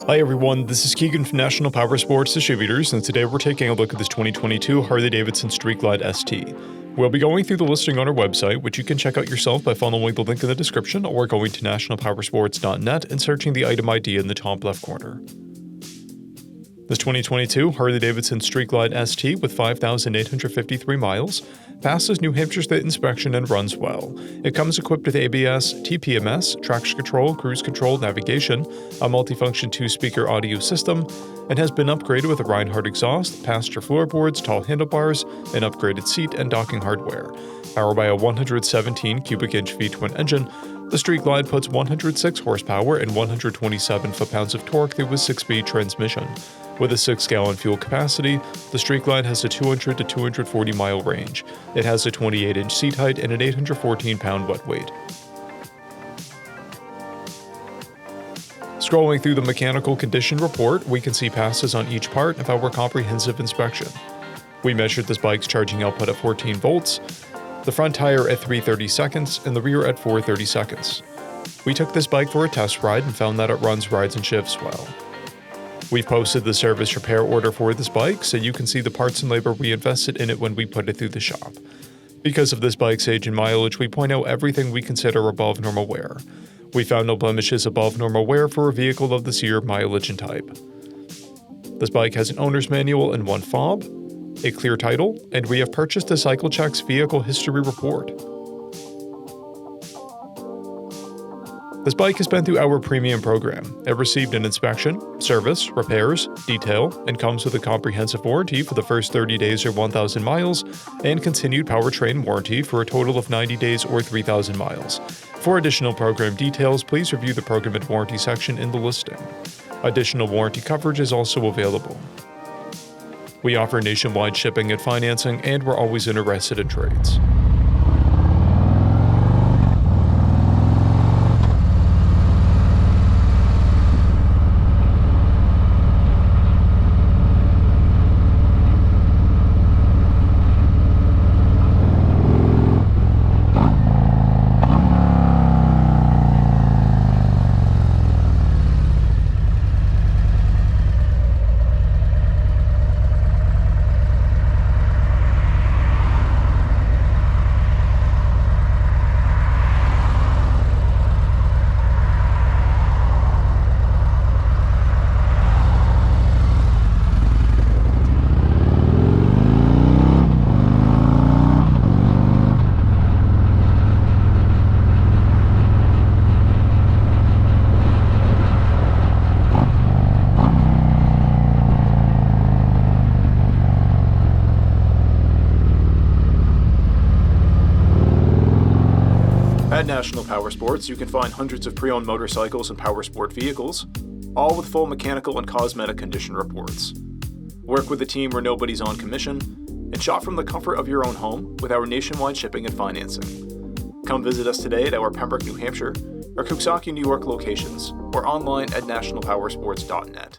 Hi everyone, this is Keegan from National Powersports Distributors, and today we're taking a look at this 2022 Harley Davidson Street Glide ST. We'll be going through the listing on our website, which you can check out yourself by following the link in the description or going to nationalpowersports.net and searching the item ID in the top left corner. This 2022 Harley Davidson Street Glide ST with 5,853 miles passes New Hampshire State inspection and runs well. It comes equipped with ABS, TPMS, traction control, cruise control, navigation, a multifunction 2-speaker audio system, and has been upgraded with a Reinhardt exhaust, passenger floorboards, tall handlebars, an upgraded seat, and docking hardware. Powered by a 117 cubic inch V-twin engine, the Street Glide puts 106 horsepower and 127 foot-pounds of torque through a 6-speed transmission. With a 6-gallon fuel capacity, the Street Glide has a 200 to 240 mile range. It has a 28-inch seat height and an 814-pound wet weight. Scrolling through the mechanical condition report, we can see passes on each part of our comprehensive inspection. We measured this bike's charging output at 14 volts, the front tire at 330 seconds, and the rear at 430 seconds. We took this bike for a test ride and found that it runs, rides, and shifts well. We've posted the service repair order for this bike so you can see the parts and labor we invested in it when we put it through the shop. Because of this bike's age and mileage, we point out everything we consider above normal wear. We found no blemishes above normal wear for a vehicle of this year, mileage, and type. This bike has an owner's manual and 1 fob, a clear title, and we have purchased a CycleCheck's vehicle history report. This bike has been through our premium program. It received an inspection, service, repairs, detail, and comes with a comprehensive warranty for the first 30 days or 1,000 miles, and continued powertrain warranty for a total of 90 days or 3,000 miles. For additional program details, please review the program and warranty section in the listing. Additional warranty coverage is also available. We offer nationwide shipping and financing, and we're always interested in trades. At National Powersports, you can find hundreds of pre-owned motorcycles and powersport vehicles, all with full mechanical and cosmetic condition reports. Work with a team where nobody's on commission, and shop from the comfort of your own home with our nationwide shipping and financing. Come visit us today at our Pembroke, New Hampshire, or Coxsackie, New York locations, or online at nationalpowersports.net.